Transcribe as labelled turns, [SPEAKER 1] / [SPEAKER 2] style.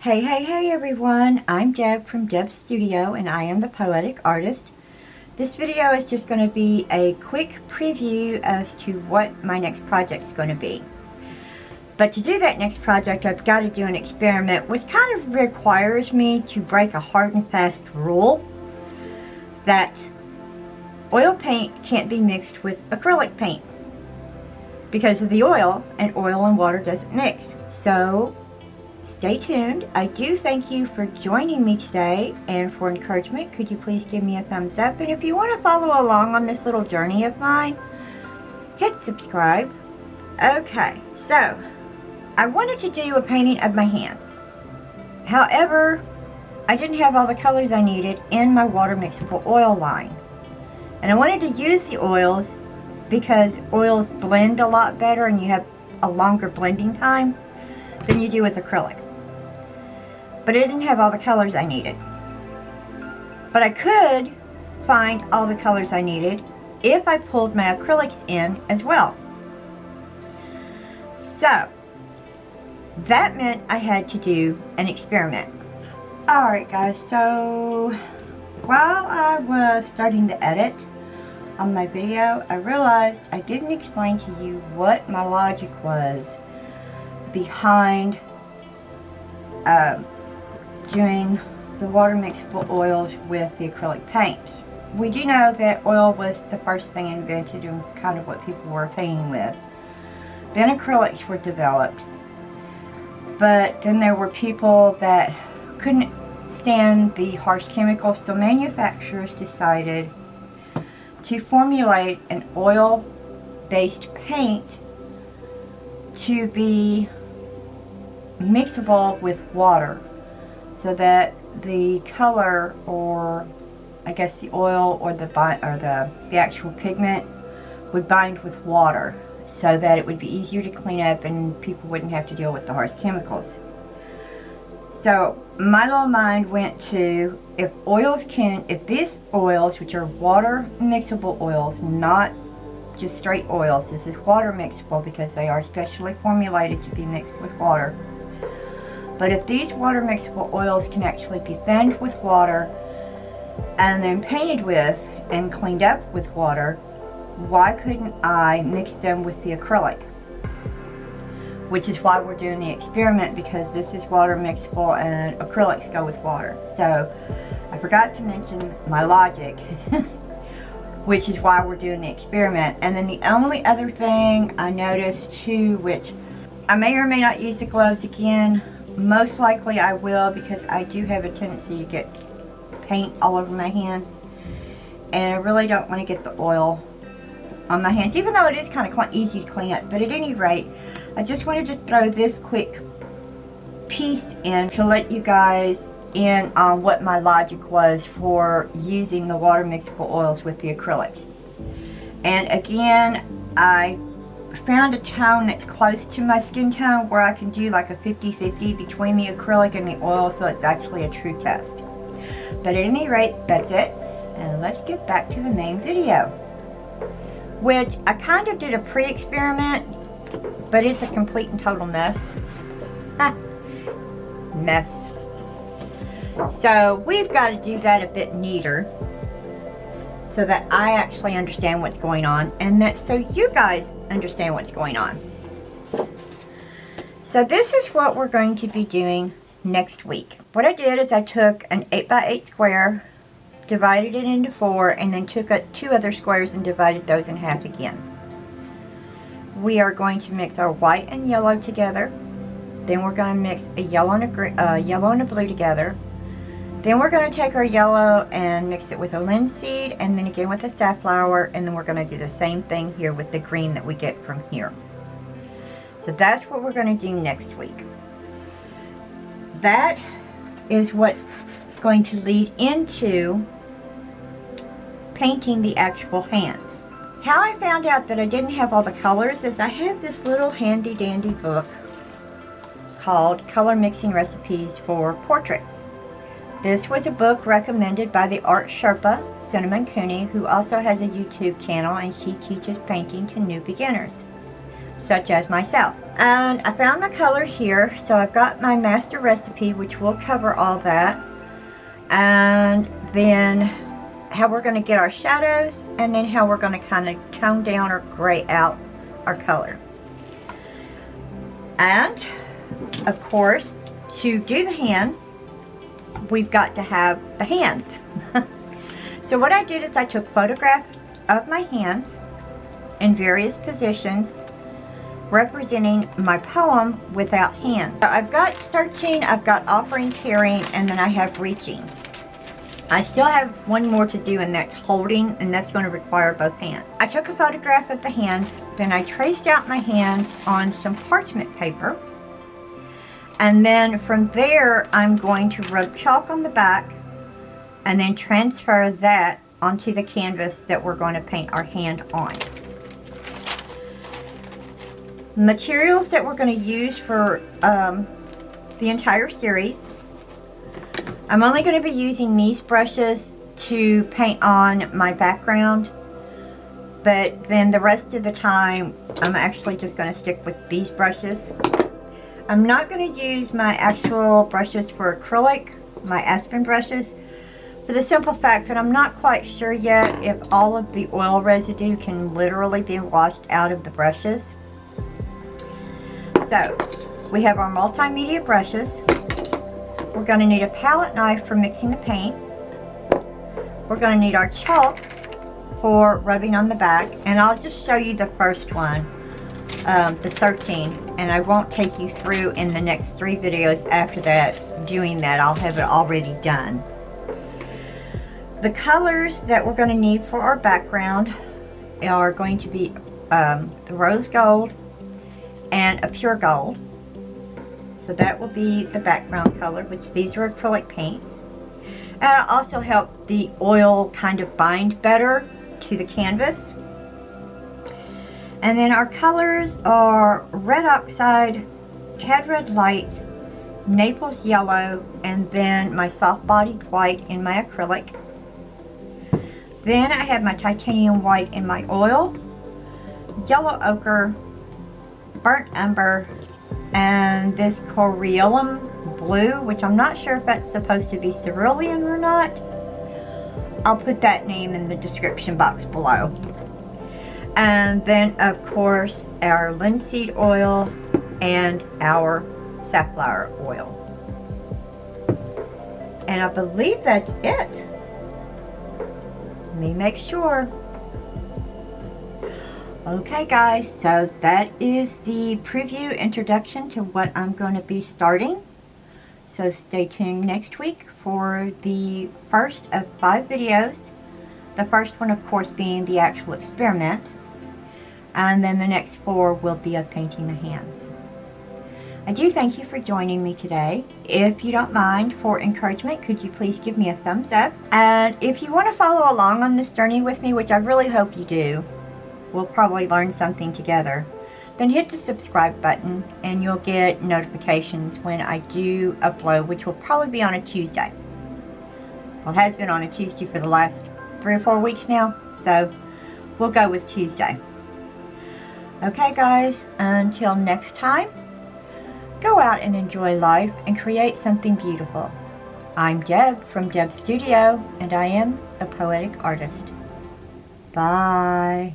[SPEAKER 1] Hey everyone, I'm Deb from Deb's Studio and I am the Poetic Artist. This video is just going to be a quick preview as to what my next project is going to be. But to do that next project, I've got to do an experiment which kind of requires me to break a hard and fast rule that oil paint can't be mixed with acrylic paint because of the oil, and oil and water doesn't mix. So stay tuned. I do thank you for joining me today, and for encouragement, could you please give me a thumbs up? And if you want to follow along on this little journey of mine, hit subscribe. Okay, so I wanted to do a painting of my hands. However, I didn't have all the colors I needed in my water-mixable oil line. And I wanted to use the oils because oils blend a lot better and you have a longer blending time than you do with acrylic. But I didn't have all the colors I needed. But I could find all the colors I needed if I pulled my acrylics in as well. So that meant I had to do an experiment. Alright guys, so while I was starting to edit on my video, I realized I didn't explain to you what my logic was behind doing the water mixable oils with the acrylic paints. We do know that oil was the first thing invented and kind of what people were painting with. Then acrylics were developed, but then there were people that couldn't stand the harsh chemicals, so manufacturers decided to formulate an oil-based paint to be mixable with water so that the color, or I guess the oil or the actual pigment, would bind with water so that it would be easier to clean up and people wouldn't have to deal with the harsh chemicals. So my little mind went to, if these oils, which are water mixable oils, not just straight oils, this is water mixable because they are specially formulated to be mixed with water. But if these water mixable oils can actually be thinned with water and then painted with and cleaned up with water, why couldn't I mix them with the acrylic? Which is why we're doing the experiment, because this is water mixable and acrylics go with water. So I forgot to mention my logic, which is why we're doing the experiment. And then the only other thing I noticed too, which I may or may not use the gloves again, most likely I will, because I do have a tendency to get paint all over my hands, and I really don't want to get the oil on my hands, even though it is kind of easy to clean up. But at any rate, I just wanted to throw this quick piece in to let you guys in on what my logic was for using the water mixable oils with the acrylics. And again, I found a tone that's close to my skin tone where I can do like a 50-50 between the acrylic and the oil, so it's actually a true test. But at any rate, that's it, and let's get back to the main video, which I kind of did a pre-experiment, but it's a complete and total mess. Mess. So we've got to do that a bit neater so that I actually understand what's going on, and that so you guys understand what's going on. So this is what we're going to be doing next week. What I did is I took an 8x8 square, divided it into 4, and then took 2 other squares and divided those in half again. We are going to mix our white and yellow together. Then we're going to mix a yellow and a blue together. Then we're going to take our yellow and mix it with a linseed, and then again with a safflower, and then we're going to do the same thing here with the green that we get from here. So that's what we're going to do next week. That is what's going to lead into painting the actual hands. How I found out that I didn't have all the colors is I have this little handy dandy book called Color Mixing Recipes for Portraits. This was a book recommended by the art Sherpa, Cinnamon Cooney, who also has a YouTube channel, and she teaches painting to new beginners. such as myself. And I found my color here, so I've got my master recipe, which will cover all that. And then how we're going to get our shadows, and then how we're going to kind of tone down or gray out our color. And of course, to do the hands, we've got to have the hands. So what I did is I took photographs of my hands in various positions representing my poem without hands. So I've got searching, I've got offering, caring, and then I have reaching. I still have one more to do, and that's holding, and that's going to require both hands. I took a photograph of the hands, then I traced out my hands on some parchment paper, and then from there I'm going to rub chalk on the back and then transfer that onto the canvas that we're going to paint our hand on. Materials that we're going to use for the entire series. I'm only going to be using these brushes to paint on my background, but then the rest of the time I'm actually just going to stick with these brushes. I'm not going to use my actual brushes for acrylic, my Aspen brushes, for the simple fact that I'm not quite sure yet if all of the oil residue can literally be washed out of the brushes. So we have our multimedia brushes. We're going to need a palette knife for mixing the paint. We're going to need our chalk for rubbing on the back, and I'll just show you the first one, the searching, and I won't take you through in the next 3 videos after that doing that. I'll have it already done. The colors that we're going to need for our background are going to be the rose gold and a pure gold. So that will be the background color, which these are acrylic paints. And it'll also help the oil kind of bind better to the canvas. And then our colors are red oxide, cad red light, Naples yellow, and then my soft bodied white in my acrylic. Then I have my titanium white in my oil, yellow ochre, burnt umber, and this Coerleum blue, which I'm not sure if that's supposed to be cerulean or not. I'll put that name in the description box below. And then of course our linseed oil and our safflower oil. And I believe that's it. Let me make sure. Okay guys, so that is the preview introduction to what I'm going to be starting. So stay tuned next week for the first of 5 videos. The first one of course being the actual experiment. And then the next 4 will be of painting the hands. I do thank you for joining me today. If you don't mind, for encouragement, could you please give me a thumbs up? And if you want to follow along on this journey with me, which I really hope you do, we'll probably learn something together, then hit the subscribe button and you'll get notifications when I do upload, which will probably be on a Tuesday. Well, it has been on a Tuesday for the last 3 or 4 weeks now, so we'll go with Tuesday. Okay guys, until next time, go out and enjoy life and create something beautiful. I'm Deb from Deb Studio, and I am a poetic artist. Bye.